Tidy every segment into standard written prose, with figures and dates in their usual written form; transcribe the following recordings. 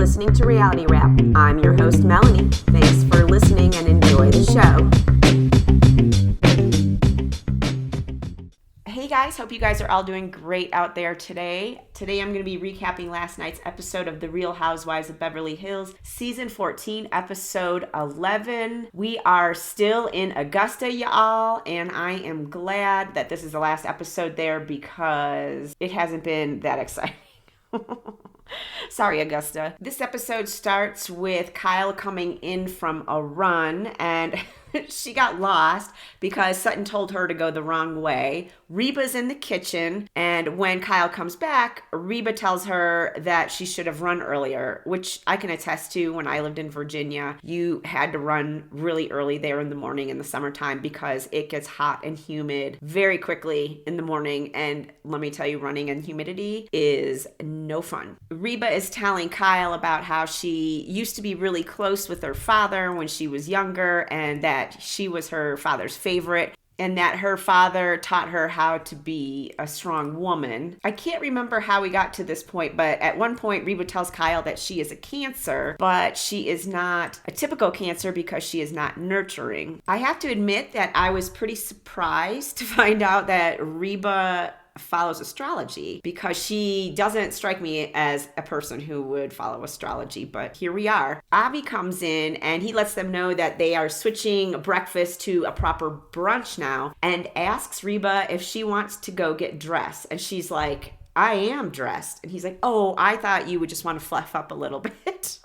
listening to Reality Wrap. I'm your host, Melanie. Thanks for listening and enjoy the show. Hey guys, hope you guys are all doing great out there today. Today I'm going to be recapping last night's episode of The Real Housewives of Beverly Hills, Season 14, Episode 11. We are still in Augusta, y'all, and I am glad that this is the last episode there because it hasn't been that exciting. Sorry, Augusta. This episode starts with Kyle coming in from a run and she got lost because Sutton told her to go the wrong way. Reba's in the kitchen, and when Kyle comes back, Reba tells her that she should have run earlier, which I can attest to. When I lived in Virginia, you had to run really early there in the morning in the summertime because it gets hot and humid very quickly in the morning, and let me tell you, running in humidity is no fun. Reba is telling Kyle about how she used to be really close with her father when she was younger, and that she was her father's favorite, and that her father taught her how to be a strong woman. I can't remember how we got to this point, but at one point Reba tells Kyle that she is a Cancer, but she is not a typical Cancer because she is not nurturing. I have to admit that I was pretty surprised to find out that Reba follows astrology because she doesn't strike me as a person who would follow astrology, but here we are. Avi comes in and he lets them know that they are switching breakfast to a proper brunch now and asks Reba if she wants to go get dressed, and she's like, I am dressed. And he's like, oh, I thought you would just want to fluff up a little bit.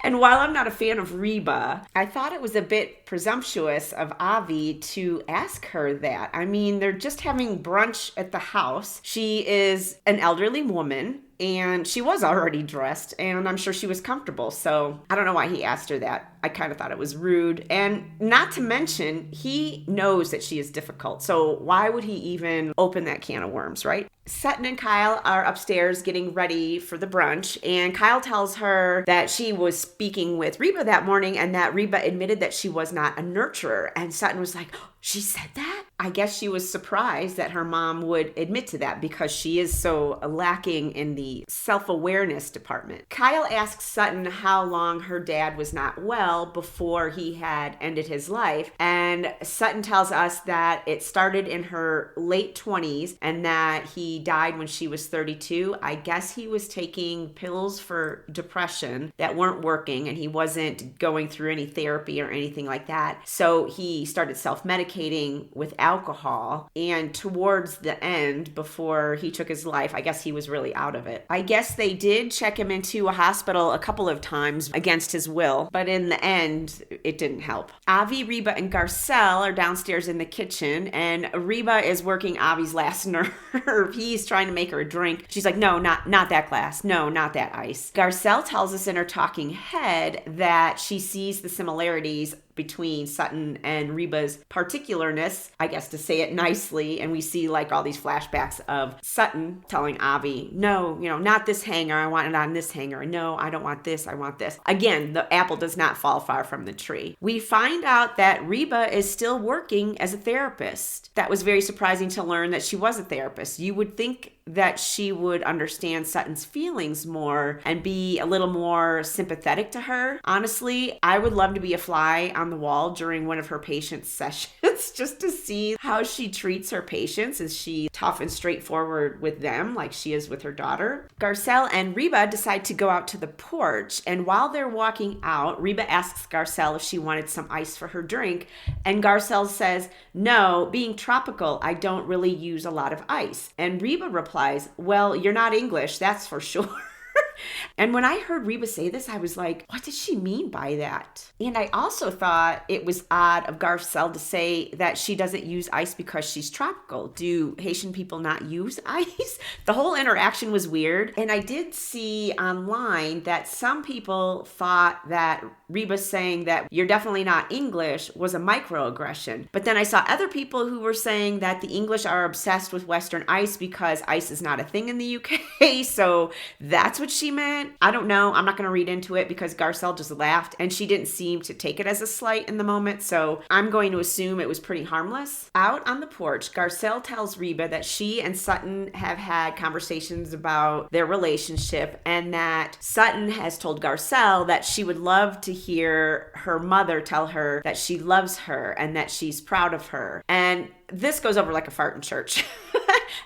And while I'm not a fan of Reba, I thought it was a bit presumptuous of Avi to ask her that. I mean, they're just having brunch at the house. She is an elderly woman, and she was already dressed, and I'm sure she was comfortable. So I don't know why he asked her that. I kind of thought it was rude. And not to mention, he knows that she is difficult. So why would he even open that can of worms, right? Sutton and Kyle are upstairs getting ready for the brunch, and Kyle tells her that she was speaking with Reba that morning and that Reba admitted that she was not a nurturer. And Sutton was like, oh, she said that? I guess she was surprised that her mom would admit to that because she is so lacking in the self-awareness department. Kyle asks Sutton how long her dad was not well before he had ended his life, and Sutton tells us that it started in her late 20s and that he died when she was 32. I guess he was taking pills for depression that weren't working, and he wasn't going through any therapy or anything like that. So he started self-medicating with alcohol, and towards the end, before he took his life, I guess he was really out of it. I guess they did check him into a hospital a couple of times against his will, but in the end, it didn't help. Avi, Reba, and Garcelle are downstairs in the kitchen, and Reba is working Avi's last nerve. He's trying to make her a drink. She's like, no, not that glass. No, not that ice. Garcelle tells us in her talking head that she sees the similarities between Sutton and Reba's particularness, I guess to say it nicely, and we see like all these flashbacks of Sutton telling Avi, no, not this hanger, I want it on this hanger. No, I don't want this, I want this. Again, the apple does not fall far from the tree. We find out that Reba is still working as a therapist. That was very surprising to learn that she was a therapist. You would think that she would understand Sutton's feelings more and be a little more sympathetic to her. Honestly, I would love to be a fly on the wall during one of her patient sessions just to see how she treats her patients. Is she tough and straightforward with them like she is with her daughter? Garcelle and Reba decide to go out to the porch, and while they're walking out, Reba asks Garcelle if she wanted some ice for her drink, and Garcelle says, no, being tropical, I don't really use a lot of ice. And Reba replies, well, you're not English, that's for sure. And when I heard Reba say this, I was like, what did she mean by that? And I also thought it was odd of Garcelle to say that she doesn't use ice because she's tropical. Do Haitian people not use ice? The whole interaction was weird. And I did see online that some people thought that Reba saying that you're definitely not English was a microaggression. But then I saw other people who were saying that the English are obsessed with Western ice because ice is not a thing in the UK. So that's what she she meant. I don't know. I'm not going to read into it because Garcelle just laughed and she didn't seem to take it as a slight in the moment. So I'm going to assume it was pretty harmless. Out on the porch, Garcelle tells Reba that she and Sutton have had conversations about their relationship and that Sutton has told Garcelle that she would love to hear her mother tell her that she loves her and that she's proud of her. And this goes over like a fart in church.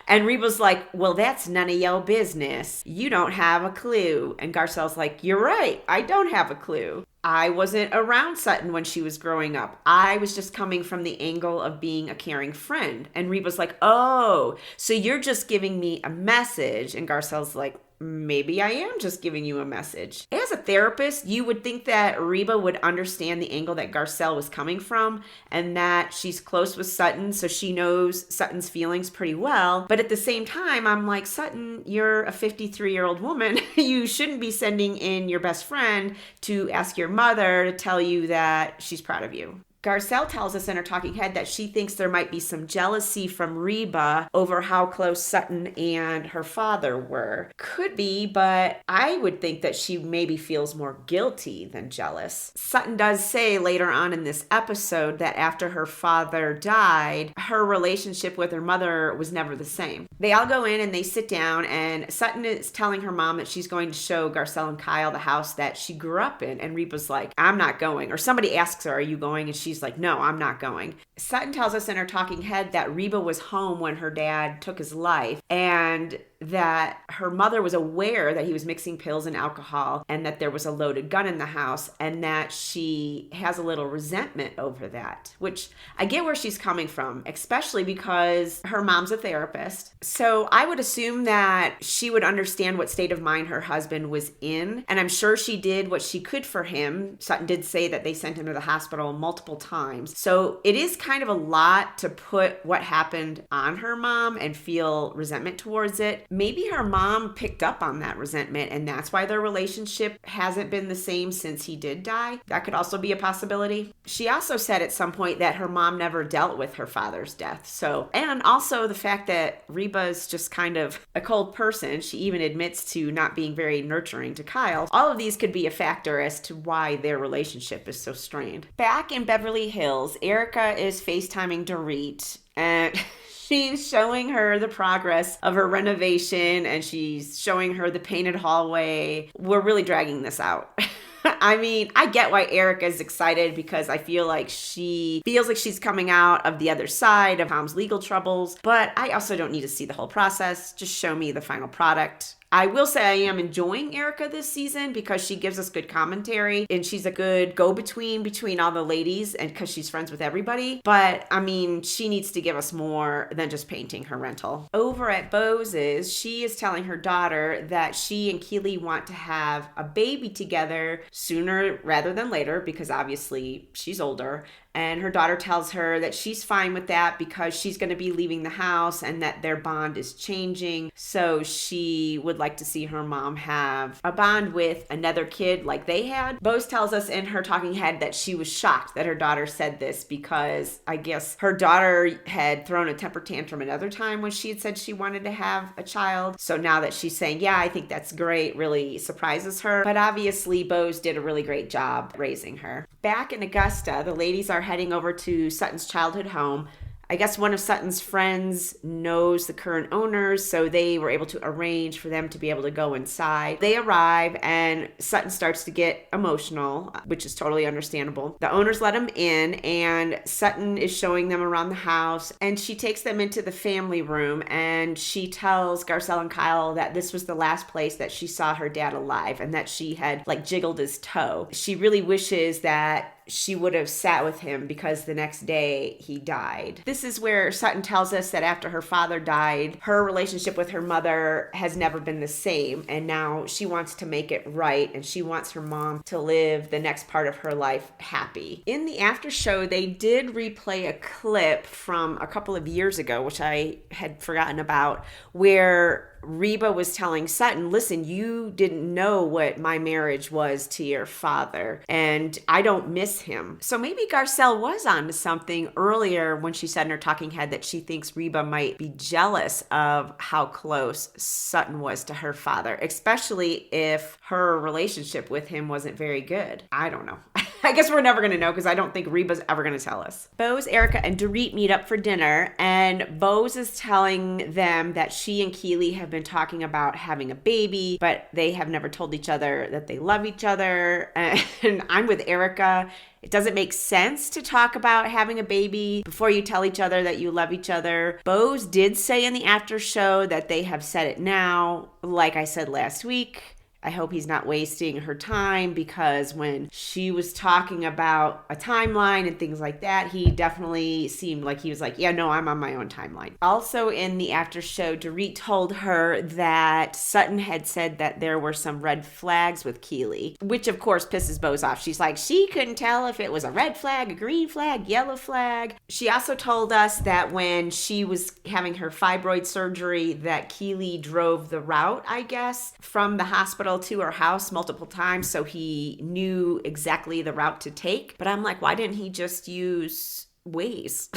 And Reba's like, well, that's none of your business. You don't have a clue. And Garcelle's like, you're right. I don't have a clue. I wasn't around Sutton when she was growing up. I was just coming from the angle of being a caring friend. And Reba's like, oh, so you're just giving me a message. And Garcelle's like, maybe I am just giving you a message. As a therapist, you would think that Reba would understand the angle that Garcelle was coming from and that she's close with Sutton, so she knows Sutton's feelings pretty well. But at the same time, I'm like, Sutton, you're a 53-year-old woman. You shouldn't be sending in your best friend to ask your mother to tell you that she's proud of you. Garcelle tells us in her talking head that she thinks there might be some jealousy from Reba over how close Sutton and her father were. Could be, but I would think that she maybe feels more guilty than jealous. Sutton does say later on in this episode that after her father died, her relationship with her mother was never the same. They all go in and they sit down, and Sutton is telling her mom that she's going to show Garcelle and Kyle the house that she grew up in, and Reba's like, I'm not going. Or somebody asks her, are you going? And she's like, no, I'm not going. Sutton tells us in her talking head that Reba was home when her dad took his life and that her mother was aware that he was mixing pills and alcohol and that there was a loaded gun in the house and that she has a little resentment over that, which I get where she's coming from, especially because her mom's a therapist. So I would assume that she would understand what state of mind her husband was in, and I'm sure she did what she could for him. Sutton did say that they sent him to the hospital multiple times. So it is kind of a lot to put what happened on her mom and feel resentment towards it. Maybe her mom picked up on that resentment and that's why their relationship hasn't been the same since he did die. That could also be a possibility. She also said at some point that her mom never dealt with her father's death. So, and also the fact that Reba's just kind of a cold person. She even admits to not being very nurturing to Kyle. All of these could be a factor as to why their relationship is so strained. Back in Beverly Hills, Erika is FaceTiming Dorit and she's showing her the progress of her renovation and she's showing her the painted hallway. We're really dragging this out. I mean, I get why Erika is excited because I feel like she feels like she's coming out of the other side of Tom's legal troubles, but I also don't need to see the whole process. Just show me the final product. I will say I am enjoying Erika this season because she gives us good commentary and she's a good go-between between all the ladies and because she's friends with everybody. But I mean, she needs to give us more than just painting her rental. Over at Boze's, she is telling her daughter that she and Keely want to have a baby together sooner rather than later because obviously she's older. And her daughter tells her that she's fine with that because she's going to be leaving the house and that their bond is changing. So she would like to see her mom have a bond with another kid like they had. Boze tells us in her talking head that she was shocked that her daughter said this because I guess her daughter had thrown a temper tantrum another time when she had said she wanted to have a child. So now that she's saying, yeah, I think that's great, really surprises her. But obviously Boze did a really great job raising her. Back in Augusta, the ladies are heading over to Sutton's childhood home. I guess one of Sutton's friends knows the current owners, so they were able to arrange for them to be able to go inside. They arrive and Sutton starts to get emotional, which is totally understandable. The owners let him in and Sutton is showing them around the house and she takes them into the family room and she tells Garcelle and Kyle that this was the last place that she saw her dad alive and that she had like jiggled his toe. She really wishes that she would have sat with him because the next day he died. This is where Sutton tells us that after her father died, her relationship with her mother has never been the same. And now she wants to make it right. And she wants her mom to live the next part of her life happy. In the after show, they did replay a clip from a couple of years ago, which I had forgotten about, where Reba was telling Sutton, listen, you didn't know what my marriage was to your father, and I don't miss him. So maybe Garcelle was onto something earlier when she said in her talking head that she thinks Reba might be jealous of how close Sutton was to her father, especially if her relationship with him wasn't very good. I don't know. I guess we're never going to know because I don't think Reba's ever going to tell us. Boze, Erika, and Dorit meet up for dinner, and Boze is telling them that she and Keely have been talking about having a baby, but they have never told each other that they love each other. And I'm with Erika. It doesn't make sense to talk about having a baby before you tell each other that you love each other. Boze did say in the after show that they have said it now. Like I said last week, I hope he's not wasting her time, because when she was talking about a timeline and things like that, he definitely seemed like he was like, yeah, no, I'm on my own timeline. Also in the after show, Dorit told her that Sutton had said that there were some red flags with Keely, which of course pisses Boze off. She's like, she couldn't tell if it was a red flag, a green flag, yellow flag. She also told us that when she was having her fibroid surgery, that Keely drove the route, I guess, from the hospital to her house multiple times, so he knew exactly the route to take. But I'm like, why didn't he just use Waze?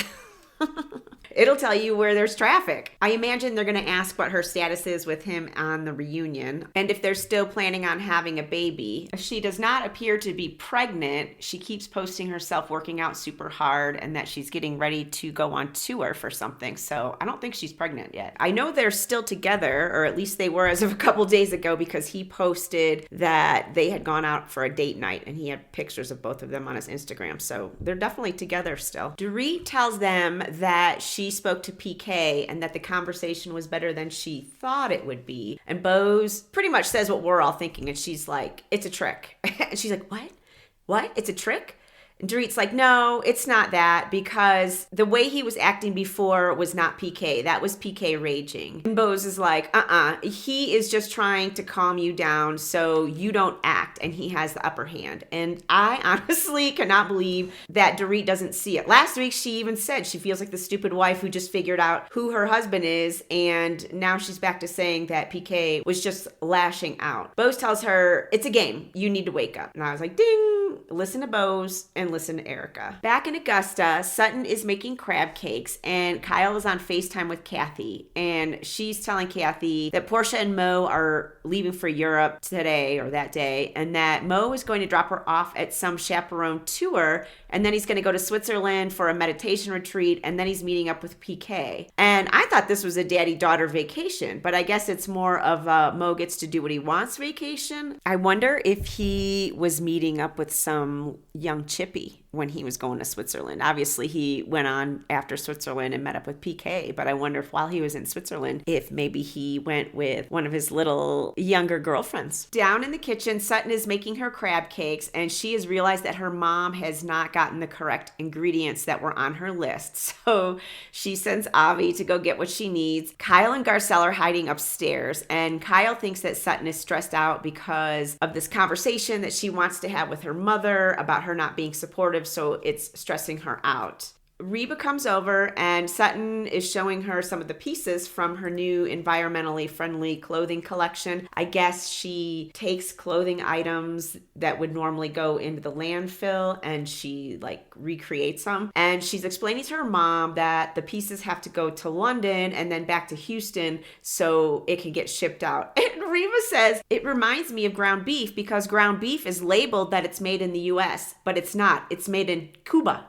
It'll tell you where there's traffic. I imagine they're going to ask what her status is with him on the reunion, and if they're still planning on having a baby. She does not appear to be pregnant. She keeps posting herself working out super hard and that she's getting ready to go on tour for something, so I don't think she's pregnant yet. I know they're still together, or at least they were as of a couple days ago, because he posted that they had gone out for a date night and he had pictures of both of them on his Instagram, so they're definitely together still. Dorit tells them that she spoke to PK and that the conversation was better than she thought it would be. And Boze pretty much says what we're all thinking. And she's like, it's a trick. And she's like, what? What? It's a trick? And Dorit's like, no, it's not that, because the way he was acting before was not PK. That was PK raging. And Boze is like, he is just trying to calm you down so you don't act, and he has the upper hand. And I honestly cannot believe that Dorit doesn't see it. Last week, she even said she feels like the stupid wife who just figured out who her husband is, and now she's back to saying that PK was just lashing out. Boze tells her, it's a game. You need to wake up. And I was like, ding, listen to Boze and listen to Erika. Back in Augusta, Sutton is making crab cakes, and Kyle is on FaceTime with Kathy, and she's telling Kathy that Portia and Mo are leaving for Europe today or that day, and that Mo is going to drop her off at some chaperone tour, and then he's going to go to Switzerland for a meditation retreat, and then he's meeting up with PK. And I thought this was a daddy-daughter vacation, but I guess it's more of a Mo gets to do what he wants vacation. I wonder if he was meeting up with some young chippy when he was going to Switzerland. Obviously, he went on after Switzerland and met up with PK, but I wonder if while he was in Switzerland, if maybe he went with one of his little younger girlfriends. Down in the kitchen, Sutton is making her crab cakes, and she has realized that her mom has not gotten the correct ingredients that were on her list. So she sends Avi to go get what she needs. Kyle and Garcelle are hiding upstairs, and Kyle thinks that Sutton is stressed out because of this conversation that she wants to have with her mother about her not being supportive, so it's stressing her out. Reba comes over, and Sutton is showing her some of the pieces from her new environmentally friendly clothing collection. I guess she takes clothing items that would normally go into the landfill and she recreates them. And she's explaining to her mom that the pieces have to go to London and then back to Houston so it can get shipped out. And Reba says, it reminds me of ground beef because ground beef is labeled that it's made in the US, but it's not. It's made in Cuba.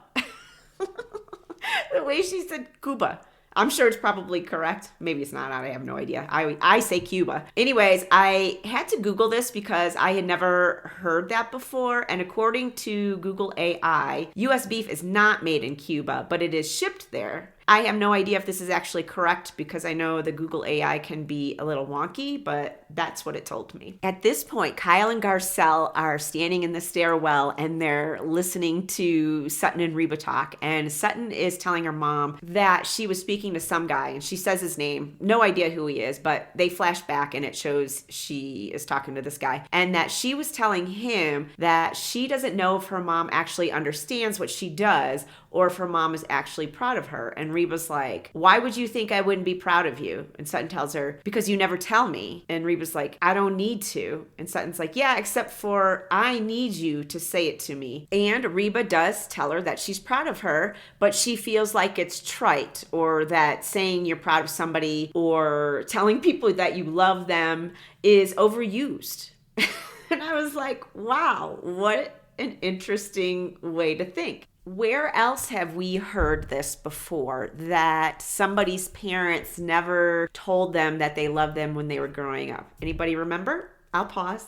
The way she said Cuba. I'm sure it's probably correct. Maybe it's not. I have no idea. I say Cuba. Anyways, I had to Google this because I had never heard that before. And according to Google AI, US beef is not made in Cuba, but it is shipped there. I have no idea if this is actually correct because I know the Google AI can be a little wonky, but that's what it told me. At this point, Kyle and Garcelle are standing in the stairwell and they're listening to Sutton and Reba talk. And Sutton is telling her mom that she was speaking to some guy and she says his name. No idea who he is, but they flash back and it shows she is talking to this guy. And that she was telling him that she doesn't know if her mom actually understands what she does or if her mom is actually proud of her. And Reba's like, why would you think I wouldn't be proud of you? And Sutton tells her, because you never tell me. And Reba's like, I don't need to. And Sutton's like, yeah, except for I need you to say it to me. And Reba does tell her that she's proud of her, but she feels like it's trite, or that saying you're proud of somebody or telling people that you love them is overused. And I was like, wow, what an interesting way to think. Where else have we heard this before, that somebody's parents never told them that they loved them when they were growing up? Anybody remember? I'll pause.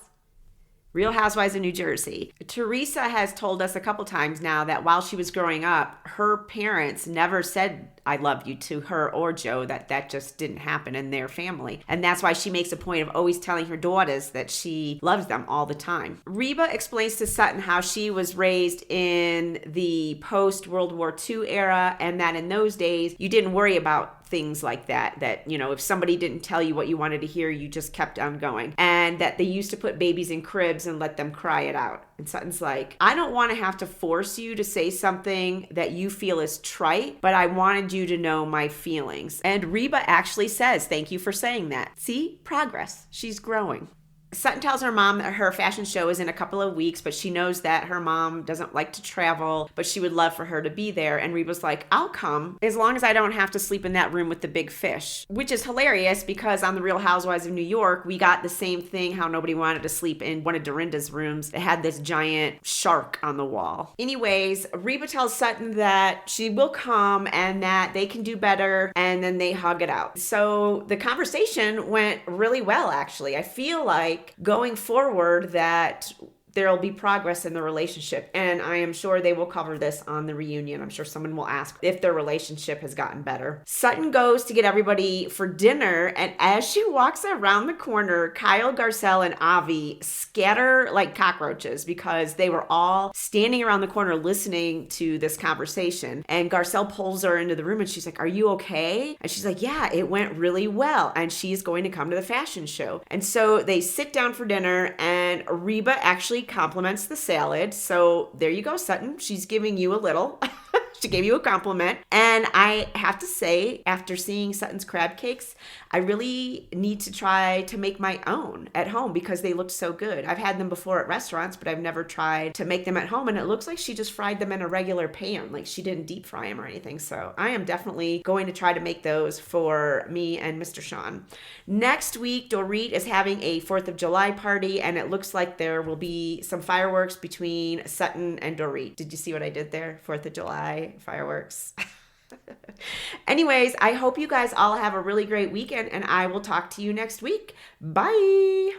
Real Housewives of New Jersey. Teresa has told us a couple times now that while she was growing up, her parents never said I love you to her or Joe, that just didn't happen in their family. And that's why she makes a point of always telling her daughters that she loves them all the time. Reba explains to Sutton how she was raised in the post-World War II era, and that in those days, you didn't worry about things like that, you know, if somebody didn't tell you what you wanted to hear, you just kept on going. And that they used to put babies in cribs and let them cry it out. And Sutton's like, I don't want to have to force you to say something that you feel is trite, but I wanted you to know my feelings. And Reba actually says, thank you for saying that. See? Progress. She's growing. Sutton tells her mom that her fashion show is in a couple of weeks, but she knows that her mom doesn't like to travel, but she would love for her to be there. And Reba's like, I'll come as long as I don't have to sleep in that room with the big fish, which is hilarious because on The Real Housewives of New York, we got the same thing, how nobody wanted to sleep in one of Dorinda's rooms. It had this giant shark on the wall. Anyways, Reba tells Sutton that she will come and that they can do better, and then they hug it out. So the conversation went really well, actually. I feel like going forward that there'll be progress in the relationship. And I am sure they will cover this on the reunion. I'm sure someone will ask if their relationship has gotten better. Sutton goes to get everybody for dinner, and as she walks around the corner, Kyle, Garcelle, and Avi scatter like cockroaches because they were all standing around the corner listening to this conversation. And Garcelle pulls her into the room and she's like, are you okay? And she's like, yeah, it went really well. And she's going to come to the fashion show. And so they sit down for dinner, and Reba actually compliments the salad. So there you go, Sutton. She's giving you a little. She gave you a compliment. And I have to say, after seeing Sutton's crab cakes, I really need to try to make my own at home because they looked so good. I've had them before at restaurants, but I've never tried to make them at home. And it looks like she just fried them in a regular pan. Like she didn't deep fry them or anything. So I am definitely going to try to make those for me and Mr. Sean. Next week, Dorit is having a 4th of July party, and it looks like there will be some fireworks between Sutton and Dorit. Did you see what I did there? 4th of July fireworks. Anyways, I hope you guys all have a really great weekend, and I will talk to you next week. Bye.